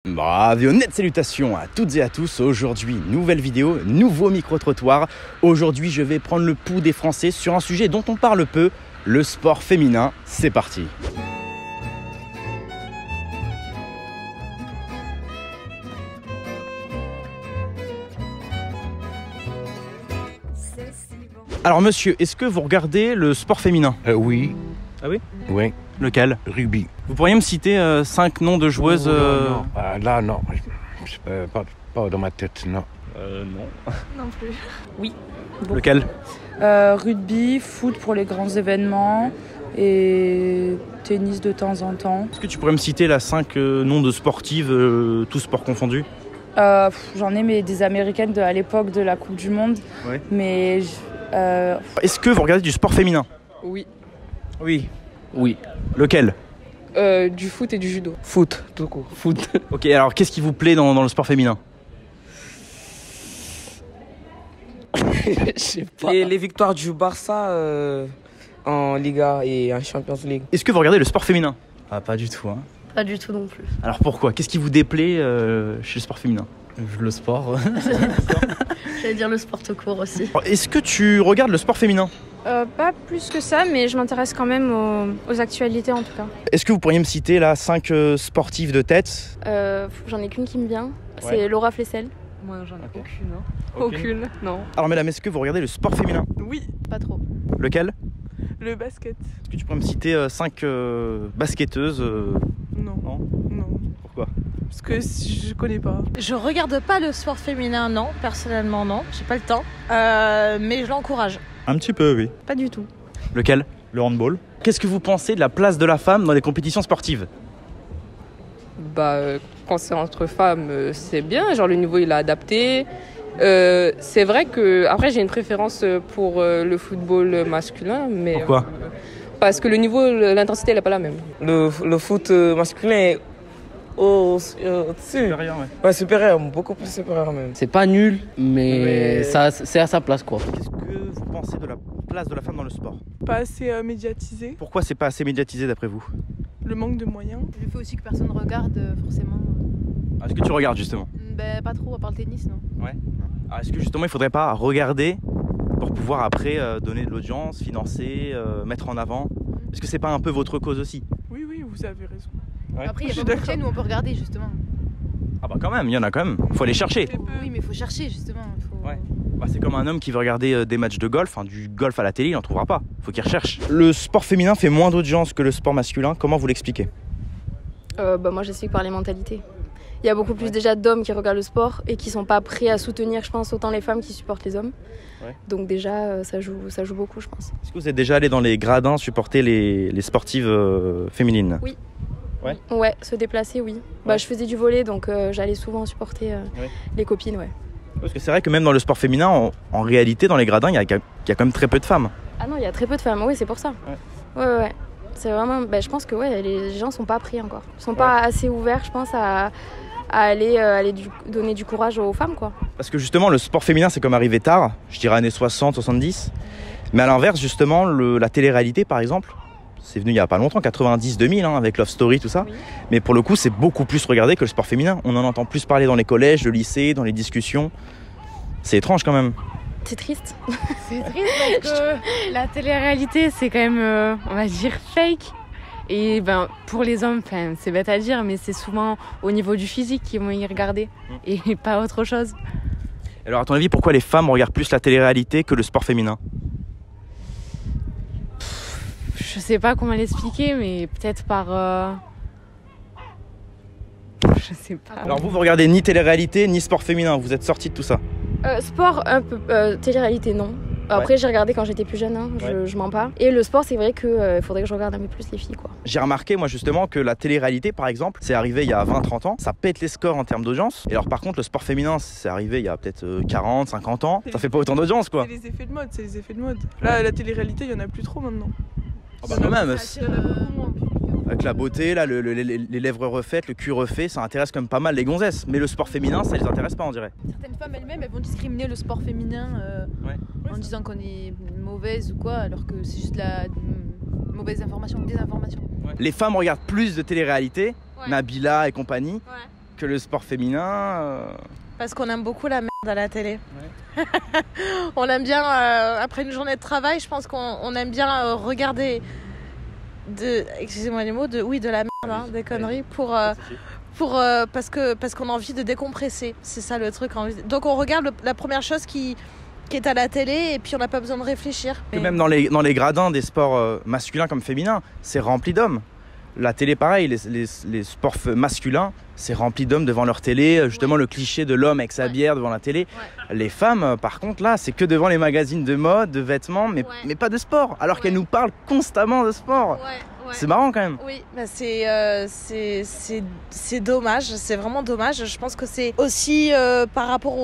Bravo, honnête salutations à toutes et à tous. Aujourd'hui, nouvelle vidéo, nouveau micro-trottoir. Aujourd'hui, je vais prendre le pouls des Français sur un sujet dont on parle peu, le sport féminin. C'est parti. Alors monsieur, est-ce que vous regardez le sport féminin? Oui. Ah oui? Oui. Lequel? Rugby. Vous pourriez me citer 5 noms de joueuses Non. Là, non. Pas dans ma tête, non. Non. Non plus. Oui. Lequel? Rugby, foot pour les grands événements et tennis de temps en temps. Est-ce que tu pourrais me citer là 5 noms de sportives, tous sports confondus? J'en ai mais des américaines à l'époque de la Coupe du Monde. Ouais. Mais Est-ce que vous regardez du sport féminin? Oui. Oui. Oui. Lequel? Du foot et du judo. Foot, tout court. Foot. Ok, alors qu'est-ce qui vous plaît dans le sport féminin? Je sais pas. Les victoires du Barça en Liga et en Champions League. Est-ce que vous regardez le sport féminin? Ah, pas du tout, hein. Pas du tout non plus. Alors pourquoi? Qu'est-ce qui vous déplaît chez le sport féminin? Le sport. J'allais dire le sport tout court aussi. Alors, est-ce que tu regardes le sport féminin? Pas plus que ça, mais je m'intéresse quand même aux actualités en tout cas. Est-ce que vous pourriez me citer là 5 sportives de tête? J'en ai qu'une qui me vient, Ouais. c'est Laura Flessel. Moi j'en ai Ok. aucune. Hein. Aucune, non. Alors mesdames, est-ce que vous regardez le sport féminin? Oui, pas trop. Lequel? Le basket. Est-ce que tu pourrais me citer 5 basketteuses? Non. Non. Non. Pourquoi? Parce que je connais pas. Je regarde pas le sport féminin, non. Personnellement, non. J'ai pas le temps. Mais je l'encourage. Un petit peu, oui. Pas du tout. Lequel? Le handball. Qu'est-ce que vous pensez de la place de la femme dans les compétitions sportives? Quand c'est entre femmes, c'est bien. Genre, le niveau, il a adapté. C'est vrai que, après, j'ai une préférence pour le football masculin. Mais, Pourquoi? parce que le niveau, l'intensité, elle n'est pas la même. Le foot masculin est au-dessus. Supérieur, ouais. Ouais, supérieur, beaucoup plus supérieur même. C'est pas nul, mais ça, c'est à sa place, quoi. Qu'est-ce que vous pensez de la place de la femme dans le sport? Pas assez médiatisé. Pourquoi c'est pas assez médiatisé d'après vous? Le manque de moyens. Le fait aussi que personne ne regarde forcément. Est-ce que tu regardes justement? Ben pas trop, à part le tennis, non. Ouais. Alors, est-ce que justement il faudrait pas regarder pour pouvoir après donner de l'audience, financer, mettre en avant? Est-ce que c'est pas un peu votre cause aussi? Oui, vous avez raison. Ouais. Après, il y Je a suis pas beaucoup de d'accord. chaînes où on peut regarder justement. Ah bah quand même, il y en a quand même. Faut aller chercher. Oui, mais il faut chercher justement. Ouais. Bah, c'est comme un homme qui veut regarder des matchs de golf, du golf à la télé, il n'en trouvera pas. Faut qu'il recherche. Le sport féminin fait moins d'audience que le sport masculin. Comment vous l'expliquez? Moi j'explique par les mentalités. Il y a beaucoup plus déjà d'hommes qui regardent le sport et qui sont pas prêts à soutenir, je pense, autant les femmes qui supportent les hommes. Ouais. Donc déjà ça joue beaucoup, je pense. Est-ce que vous êtes déjà allé dans les gradins supporter les sportives féminines? Oui. Ouais. Ouais, se déplacer, oui. Ouais. Je faisais du volley, donc j'allais souvent supporter Ouais. les copines, ouais. Parce que c'est vrai que même dans le sport féminin, en réalité, dans les gradins, il y a quand même très peu de femmes. Ah non, il y a très peu de femmes, oui, c'est pour ça. Ouais. C'est vraiment, je pense que les gens sont pas prêts encore. Ils sont pas assez ouverts, je pense, à aller donner du courage aux femmes, quoi. Parce que justement, le sport féminin, c'est comme arrivé tard, je dirais années 60, 70. Mais à l'inverse, justement, la télé-réalité, par exemple, c'est venu il y a pas longtemps, 90, 2000, avec Love Story, tout ça. Oui. Mais pour le coup, c'est beaucoup plus regardé que le sport féminin. On en entend plus parler dans les collèges, le lycée, dans les discussions. C'est étrange quand même. C'est triste. C'est triste parce que la télé-réalité, c'est quand même, on va dire, fake. Et pour les hommes, c'est bête à dire, mais c'est souvent au niveau du physique qu'ils vont y regarder et pas autre chose. Alors à ton avis, pourquoi les femmes regardent plus la télé-réalité que le sport féminin? Je sais pas comment l'expliquer, mais peut-être par... Je sais pas. Alors vous regardez ni télé-réalité, ni sport féminin, vous êtes sortis de tout ça. Sport, un peu. Télé-réalité, non. Après, j'ai regardé quand j'étais plus jeune, je mens pas. Et le sport, c'est vrai qu'il faudrait que je regarde un peu plus les filles, quoi. J'ai remarqué, moi, justement, que la télé-réalité, par exemple, c'est arrivé il y a 20-30 ans. Ça pète les scores en termes d'audience. Et alors, par contre, le sport féminin, c'est arrivé il y a peut-être 40, 50 ans. Ça fait pas autant d'audience, quoi. C'est les effets de mode, Là, la télé-réalité, il y en a plus trop maintenant. Ah bah quand même. Il y en a beaucoup moins. Avec la beauté, là, les lèvres refaites, le cul refait, ça intéresse quand même pas mal les gonzesses. Mais le sport féminin, ça les intéresse pas, on dirait. Certaines femmes elles-mêmes, elles vont discriminer le sport féminin en disant qu'on est mauvaise ou quoi, alors que c'est juste la mauvaise information, désinformation. Les femmes regardent plus de télé-réalité, Nabila et compagnie, que le sport féminin. Parce qu'on aime beaucoup la merde à la télé. Ouais. On aime bien, après une journée de travail, je pense qu'on aime bien regarder, excusez-moi les mots, de la merde, hein, des conneries, parce qu'on a envie de décompresser. C'est ça le truc. Donc on regarde la première chose qui est à la télé et puis on n'a pas besoin de réfléchir. Et même dans les gradins des sports masculins comme féminins, c'est rempli d'hommes. La télé, pareil, les sports masculins, c'est rempli d'hommes devant leur télé. Justement, le cliché de l'homme avec sa bière devant la télé. Ouais. Les femmes, par contre, là, c'est que devant les magazines de mode, de vêtements, mais pas de sport. Alors qu'elles nous parlent constamment de sport. Ouais. C'est marrant quand même. Oui, bah c'est dommage, c'est vraiment dommage. Je pense que c'est aussi par rapport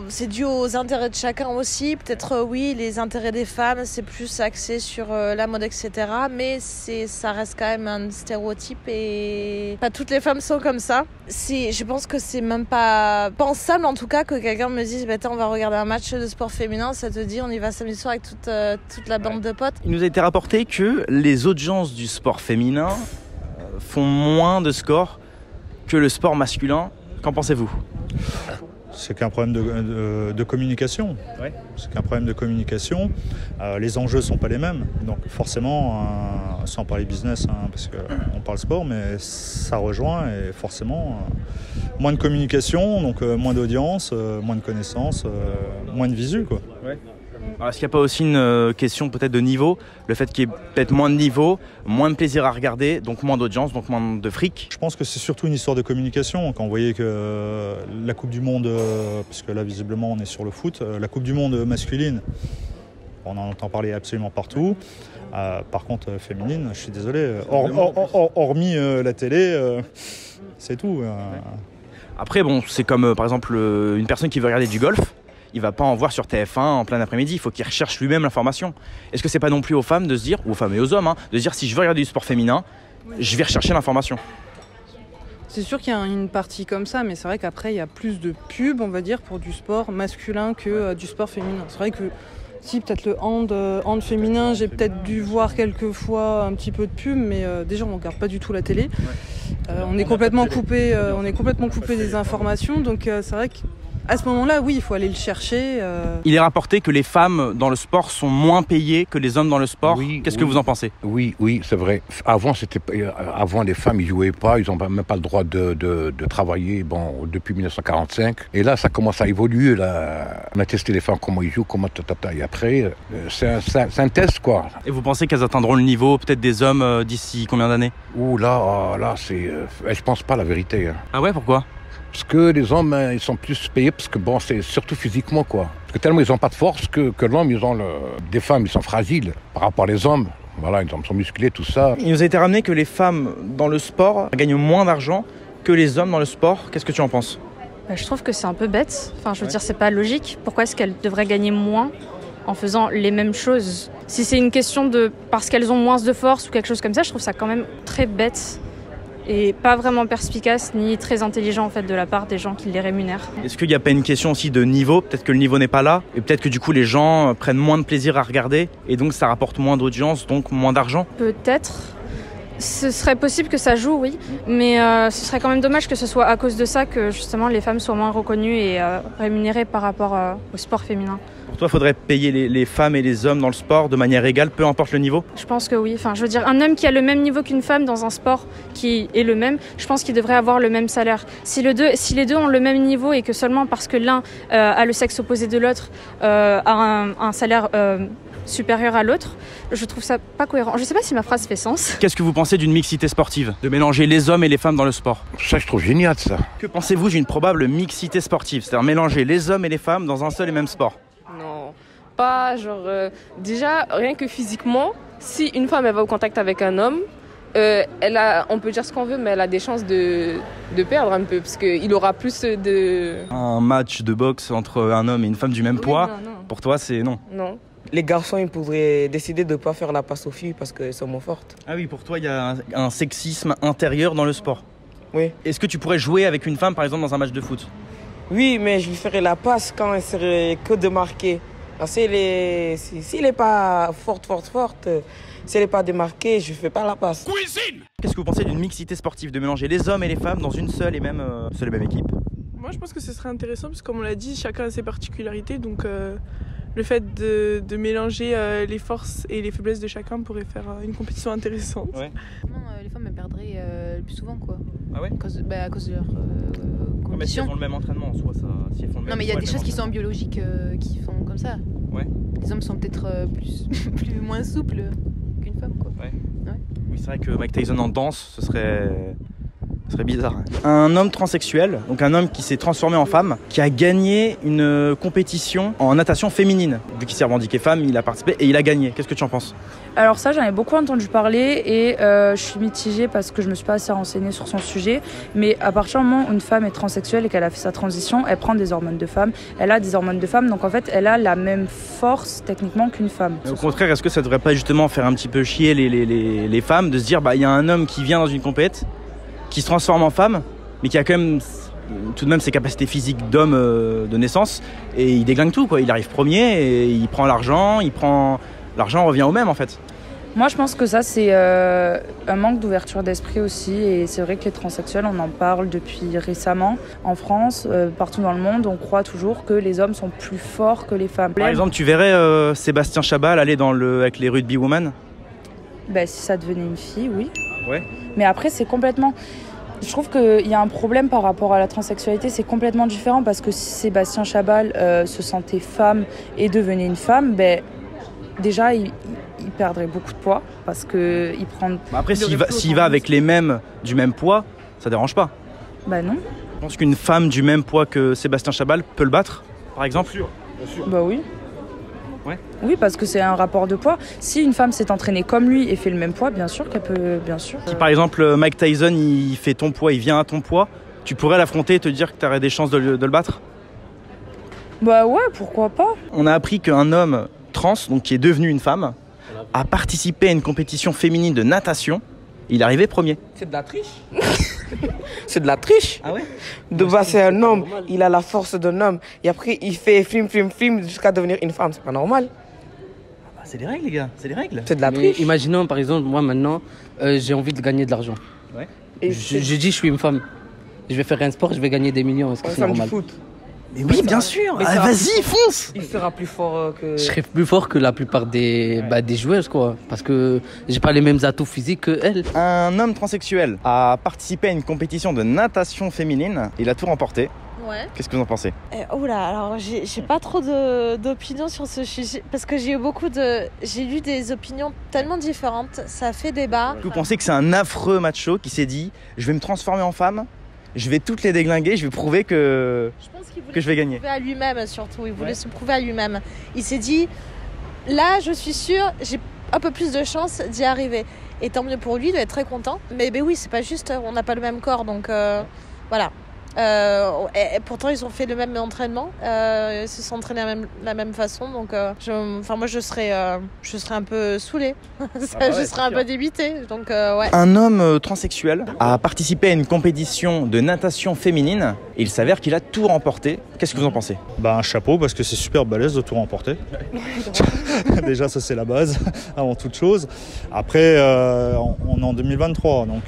c'est dû aux intérêts de chacun aussi. Peut-être oui, les intérêts des femmes, c'est plus axé sur la mode, etc. Mais ça reste quand même un stéréotype et pas toutes les femmes sont comme ça. Je pense que c'est même pas pensable en tout cas que quelqu'un me dise on va regarder un match de sport féminin, ça te dit on y va samedi soir avec toute la bande de potes. Il nous a été rapporté que les audiences du sport féminin font moins de scores que le sport masculin. Qu'en pensez-vous ? C'est qu'un problème de communication. Ouais. C'est qu'un problème de communication. Les enjeux ne sont pas les mêmes. Donc forcément, sans parler business, parce qu'on parle sport, mais ça rejoint et forcément moins de communication, donc moins d'audience, moins de connaissances, moins de visu, quoi. Ouais. Alors, est-ce qu'il n'y a pas aussi une question peut-être de niveau ? Le fait qu'il y ait peut-être moins de niveau, moins de plaisir à regarder, donc moins d'audience, donc moins de fric ? Je pense que c'est surtout une histoire de communication. Quand vous voyez que la Coupe du Monde, puisque là visiblement on est sur le foot, la Coupe du Monde masculine, on en entend parler absolument partout. Par contre, féminine, je suis désolé, hormis la télé, c'est tout. Après, bon, c'est comme par exemple une personne qui veut regarder du golf. Il va pas en voir sur TF1 en plein après-midi, il faut qu'il recherche lui-même l'information. Est-ce que c'est pas non plus aux femmes de se dire, ou aux femmes et aux hommes, de se dire si je veux regarder du sport féminin, je vais rechercher l'information ? C'est sûr qu'il y a une partie comme ça, mais c'est vrai qu'après il y a plus de pubs, on va dire, pour du sport masculin que du sport féminin. C'est vrai que si peut-être le hand féminin, j'ai peut-être dû voir quelques fois un petit peu de pub, mais déjà on regarde pas du tout la télé. On est complètement coupé, des informations, donc c'est vrai que à ce moment-là, oui, il faut aller le chercher. Il est rapporté que les femmes dans le sport sont moins payées que les hommes dans le sport. Oui, Qu'est-ce que vous en pensez ? Oui, c'est vrai. Avant, les femmes, ils jouaient pas, ils n'ont même pas le droit de travailler depuis 1945. Et là, ça commence à évoluer. Là. On a testé les femmes, comment ils jouent, et après, c'est un test, quoi. Et vous pensez qu'elles atteindront le niveau peut-être des hommes d'ici combien d'années ? Là, je pense pas la vérité. Ah ouais, pourquoi ? Parce que les hommes, ils sont plus payés, parce que c'est surtout physiquement, quoi. Parce que tellement ils n'ont pas de force que l'homme, des femmes, ils sont fragiles par rapport aux hommes. Voilà, ils sont musclés, tout ça. Il nous a été ramené que les femmes dans le sport gagnent moins d'argent que les hommes dans le sport. Qu'est-ce que tu en penses ? Je trouve que c'est un peu bête. Enfin, je veux dire, c'est pas logique. Pourquoi est-ce qu'elles devraient gagner moins en faisant les mêmes choses ? Si c'est une question parce qu'elles ont moins de force ou quelque chose comme ça, je trouve ça quand même très bête. Et pas vraiment perspicace ni très intelligent en fait de la part des gens qui les rémunèrent. Est-ce qu'il n'y a pas une question aussi de niveau ? Peut-être que le niveau n'est pas là et peut-être que du coup les gens prennent moins de plaisir à regarder et donc ça rapporte moins d'audience, donc moins d'argent ? Peut-être. Ce serait possible que ça joue, oui, mais ce serait quand même dommage que ce soit à cause de ça que justement les femmes soient moins reconnues et rémunérées par rapport au sport féminin. Pour toi, il faudrait payer les femmes et les hommes dans le sport de manière égale, peu importe le niveau ? Je pense que oui. Enfin, je veux dire, un homme qui a le même niveau qu'une femme dans un sport qui est le même, je pense qu'il devrait avoir le même salaire. Si les deux ont le même niveau et que seulement parce que l'un a le sexe opposé de l'autre a un salaire supérieur à l'autre, je trouve ça pas cohérent. Je sais pas si ma phrase fait sens. Qu'est-ce que vous pensez d'une mixité sportive ? De mélanger les hommes et les femmes dans le sport ? Ça, je trouve génial, ça. Que pensez-vous d'une probable mixité sportive ? C'est-à-dire mélanger les hommes et les femmes dans un seul et même sport ? Non, pas déjà, rien que physiquement, si une femme elle va au contact avec un homme, on peut dire ce qu'on veut, mais elle a des chances de perdre un peu, parce qu'il aura plus de... Un match de boxe entre un homme et une femme du même poids, non. Pour toi, c'est non ? Non. Les garçons, ils pourraient décider de ne pas faire la passe aux filles parce qu'elles sont moins fortes. Ah oui, pour toi, il y a un sexisme intérieur dans le sport ? Oui. Est-ce que tu pourrais jouer avec une femme, par exemple, dans un match de foot ? Oui, mais je lui ferai la passe quand elle serait que de marquer. S'il n'est pas forte, Si elle n'est pas démarquée, je ne fais pas la passe. Qu'est-ce que vous pensez d'une mixité sportive, de mélanger les hommes et les femmes dans une seule et même équipe? Moi, je pense que ce serait intéressant parce que, comme on l'a dit, chacun a ses particularités. Donc, le fait de mélanger les forces et les faiblesses de chacun pourrait faire une compétition intéressante. Ouais. Les femmes elles perdraient le plus souvent, quoi. Ah ouais? À cause de leur mais si elles font le même entraînement, soit ça. Si elles font le même non, mais il y a des choses qui sont biologiques qui font comme ça. Ouais. Les hommes sont peut-être moins souples qu'une femme, quoi. Ouais. Oui, c'est vrai que Mike Tyson en danse, ce serait bizarre. Un homme transsexuel, donc un homme qui s'est transformé en femme, qui a gagné une compétition en natation féminine. Vu qu'il s'est revendiqué femme, il a participé et il a gagné. Qu'est-ce que tu en penses? Alors ça, j'en ai beaucoup entendu parler et je suis mitigée parce que je me suis pas assez renseignée sur son sujet. Mais à partir du moment où une femme est transsexuelle et qu'elle a fait sa transition, elle prend des hormones de femme, elle a des hormones de femme, donc en fait, elle a la même force techniquement qu'une femme. Au contraire, est-ce que ça devrait pas justement faire un petit peu chier les femmes de se dire, il y a un homme qui vient dans une compète, qui se transforme en femme, mais qui a quand même tout de même ses capacités physiques d'homme de naissance, et il déglingue tout, quoi. Il arrive premier et il prend l'argent, l'argent revient au même en fait. Moi, je pense que ça, c'est un manque d'ouverture d'esprit aussi. Et c'est vrai que les transsexuels, on en parle depuis récemment. En France, partout dans le monde, on croit toujours que les hommes sont plus forts que les femmes. Par exemple, tu verrais Sébastien Chabal aller avec les Rugby Women? Si ça devenait une fille, oui. Ouais. Mais après, c'est complètement... Je trouve qu'il y a un problème par rapport à la transsexualité, c'est complètement différent parce que si Sébastien Chabal se sentait femme et devenait une femme, déjà, il perdrait beaucoup de poids parce qu'il prend... Après, s'il va avec les mêmes du même poids, ça dérange pas? Non. Je pense qu'une femme du même poids que Sébastien Chabal peut le battre, par exemple? Bien sûr. Oui. Ouais. Oui, parce que c'est un rapport de poids. Si une femme s'est entraînée comme lui et fait le même poids, bien sûr qu'elle peut... Bien sûr. Si par exemple Mike Tyson, il fait ton poids, il vient à ton poids, tu pourrais l'affronter et te dire que tu aurais des chances de le battre? Ouais, pourquoi pas. On a appris qu'un homme trans, donc qui est devenu une femme, a participé à une compétition féminine de natation. Il est arrivé premier. C'est de la triche. C'est de la triche. Ah ouais? De base, c'est un homme. Il a la force d'un homme. Et après, il fait film jusqu'à devenir une femme. C'est pas normal. C'est des règles, les gars. C'est des règles. C'est de la triche. Imaginons, par exemple, moi maintenant, j'ai envie de gagner de l'argent. Ouais. Je dis, je suis une femme. Je vais faire un sport, je vais gagner des millions. Est-ce que c'est normal? Du foot. Mais oui, bien sûr. Vas-y, fonce. Il sera plus fort que... Je serai plus fort que la plupart des joueuses, quoi. Parce que j'ai pas les mêmes atouts physiques qu'elles. Un homme transsexuel a participé à une compétition de natation féminine. Il a tout remporté. Ouais. Qu'est-ce que vous en pensez? Alors j'ai pas trop d'opinions sur ce sujet parce que j'ai lu des opinions tellement différentes, ça fait débat. Vous pensez que c'est un affreux macho qui s'est dit, je vais me transformer en femme, je vais toutes les déglinguer, je vais prouver que je vais gagner. Se prouver à lui-même surtout, il voulait se prouver à lui-même. Il s'est dit, là je suis sûr, j'ai un peu plus de chance d'y arriver. Et tant mieux pour lui, il doit être très content. Mais oui, c'est pas juste, on n'a pas le même corps, donc voilà. Et pourtant ils ont fait le même entraînement, ils se sont entraînés la même façon, donc moi je serais un peu saoulée. Je serais un peu débitée, donc ouais. Un homme transsexuel a participé à une compétition de natation féminine et il s'avère qu'il a tout remporté. Qu'est-ce que vous en pensez? Un chapeau, parce que c'est super balèze de tout remporter. Déjà ça c'est la base avant toute chose. Après on est en 2023, donc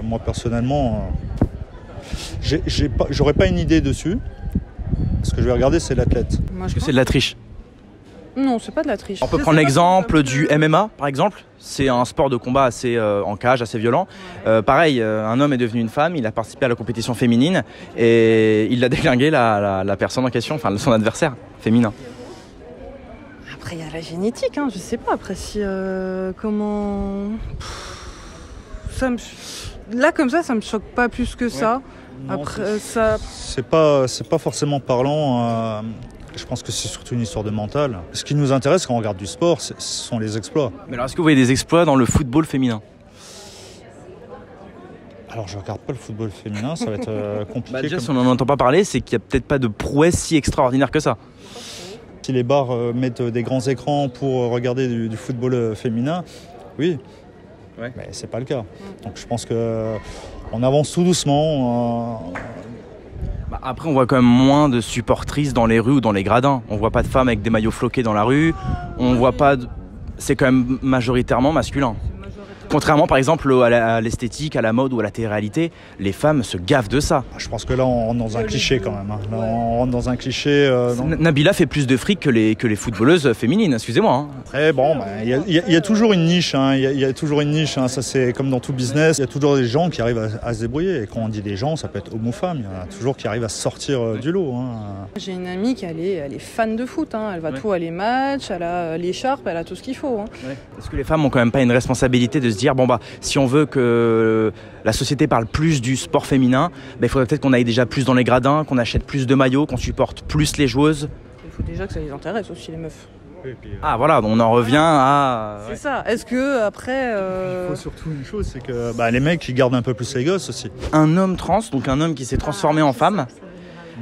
moi personnellement j'aurais pas une idée dessus. Ce que je vais regarder, c'est l'athlète. Est-ce que c'est de la triche? Non, c'est pas de la triche. On peut prendre l'exemple du MMA, par exemple. C'est un sport de combat assez en cage, assez violent. Pareil, un homme est devenu une femme, il a participé à la compétition féminine et il a déglingué la personne en question, enfin son adversaire féminin. Après, il y a la génétique, je sais pas. Après, si comment... Là, comme ça me choque pas plus que ça. Non, après, ça... C'est pas forcément parlant. Je pense que c'est surtout une histoire de mental. Ce qui nous intéresse quand on regarde du sport, ce sont les exploits. Mais alors, est-ce que vous voyez des exploits dans le football féminin? Alors, je regarde pas le football féminin, ça va être compliqué. Déjà, si on n'en entend pas parler, c'est qu'il y a peut-être pas de prouesse si extraordinaire que ça. Si les bars mettent des grands écrans pour regarder du football féminin, oui. Ouais. Mais c'est pas le cas. Donc je pense qu'on avance tout doucement. Après, on voit quand même moins de supportrices dans les rues ou dans les gradins. On voit pas de femmes avec des maillots floqués dans la rue. On voit pas c'est quand même majoritairement masculin. Contrairement par exemple à l'esthétique, à la mode ou à la télé-réalité, les femmes se gavent de ça. Je pense que là on rentre dans un cliché quand même. Hein. Là, on rentre dans un cliché. Nabila fait plus de fric que les footballeuses féminines, excusez-moi. Hein. Très bon, il y a toujours une niche. Hein. Il y a toujours une niche. Hein. Ça c'est comme dans tout business. Il y a toujours des gens qui arrivent à se débrouiller. Et quand on dit des gens, ça peut être homme ou femme. Il y en a toujours qui arrivent à sortir du lot. Hein. J'ai une amie elle est fan de foot. Hein. Elle va tout à les matchs, elle a l'écharpe, elle a tout ce qu'il faut. Hein. Ouais. Est-ce que les femmes ont quand même pas une responsabilité de se dire bon bah si on veut que la société parle plus du sport féminin, il faudrait peut-être qu'on aille déjà plus dans les gradins, qu'on achète plus de maillots, qu'on supporte plus les joueuses. Il faut déjà que ça les intéresse aussi les meufs. Ah voilà, on en revient à... C'est ça, est-ce que après... Il faut surtout une chose, c'est que les mecs ils gardent un peu plus les gosses aussi. Un homme trans, donc un homme qui s'est transformé en femme,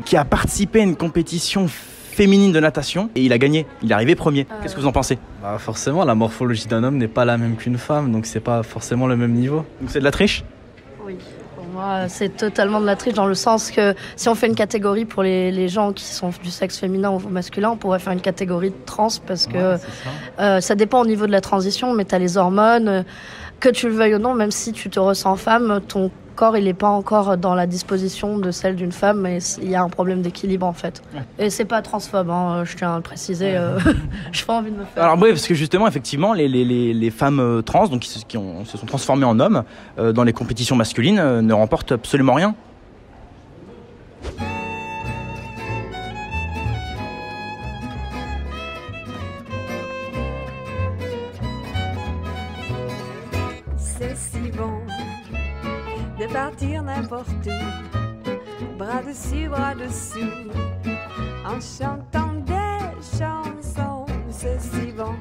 qui a participé à une compétition féminine de natation et il a gagné, il est arrivé premier. Qu'est-ce que vous en pensez? Forcément, la morphologie d'un homme n'est pas la même qu'une femme, donc c'est pas forcément le même niveau. Donc c'est de la triche? Oui, pour moi c'est totalement de la triche dans le sens que si on fait une catégorie pour les gens qui sont du sexe féminin ou masculin, on pourrait faire une catégorie de trans parce que ça dépend au niveau de la transition, mais tu as les hormones, que tu le veuilles ou non, même si tu te ressens femme, ton corps il n'est pas encore dans la disposition de celle d'une femme, mais il y a un problème d'équilibre en fait. Et c'est pas transphobe, hein, je tiens à le préciser. J'ai pas envie de me faire. Alors oui, parce que justement, effectivement, les femmes trans, donc se sont transformées en hommes dans les compétitions masculines, ne remportent absolument rien. C'est si bon de partir n'importe où, bras dessus, bras dessous, en chantant des chansons. C'est si bon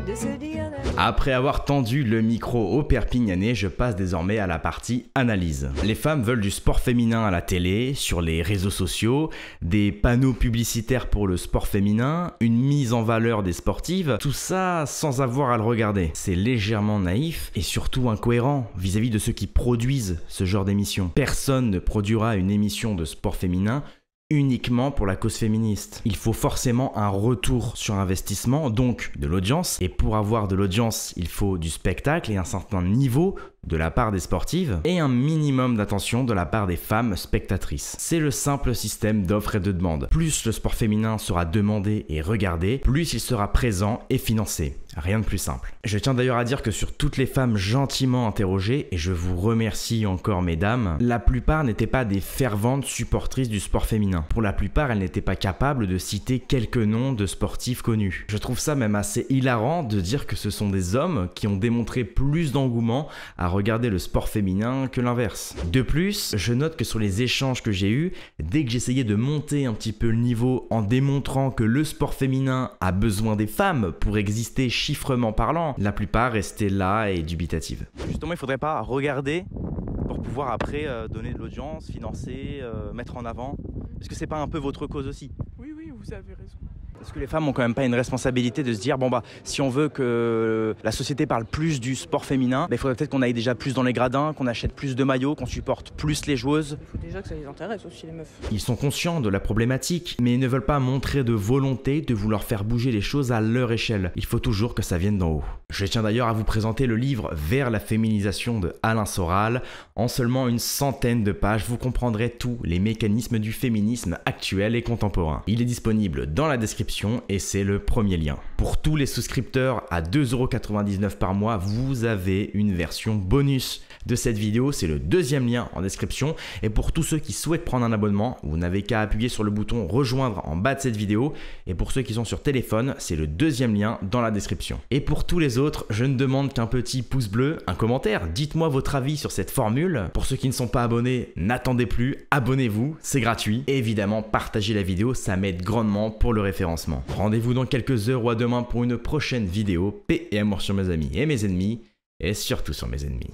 de se dire... Après avoir tendu le micro au Perpignanais, je passe désormais à la partie analyse. Les femmes veulent du sport féminin à la télé, sur les réseaux sociaux, des panneaux publicitaires pour le sport féminin, une mise en valeur des sportives, tout ça sans avoir à le regarder. C'est légèrement naïf et surtout incohérent vis-à-vis de ceux qui produisent ce genre d'émission. Personne ne produira une émission de sport féminin uniquement pour la cause féministe. Il faut forcément un retour sur investissement, donc de l'audience, et pour avoir de l'audience, il faut du spectacle et un certain niveau de la part des sportives et un minimum d'attention de la part des femmes spectatrices. C'est le simple système d'offre et de demande. Plus le sport féminin sera demandé et regardé, plus il sera présent et financé. Rien de plus simple. Je tiens d'ailleurs à dire que sur toutes les femmes gentiment interrogées, et je vous remercie encore mesdames, la plupart n'étaient pas des ferventes supportrices du sport féminin. Pour la plupart, elles n'étaient pas capables de citer quelques noms de sportifs connus. Je trouve ça même assez hilarant de dire que ce sont des hommes qui ont démontré plus d'engouement à regarder le sport féminin que l'inverse. De plus, je note que sur les échanges que j'ai eus, dès que j'essayais de monter un petit peu le niveau en démontrant que le sport féminin a besoin des femmes pour exister chiffrement parlant, la plupart restaient là et dubitatives. Justement, il faudrait pas regarder pour pouvoir après donner de l'audience, financer, mettre en avant. Est-ce que c'est pas un peu votre cause aussi? Oui, vous avez raison. Est-ce que les femmes ont quand même pas une responsabilité de se dire bon si on veut que la société parle plus du sport féminin, il faudrait peut-être qu'on aille déjà plus dans les gradins, qu'on achète plus de maillots, qu'on supporte plus les joueuses. Il faut déjà que ça les intéresse aussi les meufs. Ils sont conscients de la problématique, mais ils ne veulent pas montrer de volonté de vouloir faire bouger les choses à leur échelle. Il faut toujours que ça vienne d'en haut. Je tiens d'ailleurs à vous présenter le livre Vers la féminisation de Alain Soral. En seulement une centaine de pages, vous comprendrez tous les mécanismes du féminisme actuel et contemporain. Il est disponible dans la description et c'est le premier lien. Pour tous les souscripteurs à 2,99 € par mois, vous avez une version bonus de cette vidéo, c'est le deuxième lien en description. Et pour tous ceux qui souhaitent prendre un abonnement, vous n'avez qu'à appuyer sur le bouton rejoindre en bas de cette vidéo. Et pour ceux qui sont sur téléphone, c'est le deuxième lien dans la description. Et pour tous les autres, je ne demande qu'un petit pouce bleu, un commentaire, dites-moi votre avis sur cette formule. Pour ceux qui ne sont pas abonnés, n'attendez plus, abonnez-vous, c'est gratuit. Et évidemment, partagez la vidéo, ça m'aide grandement pour le référencement. Rendez-vous dans quelques heures ou à demain pour une prochaine vidéo. Paix et amour sur mes amis et mes ennemis, et surtout sur mes ennemis.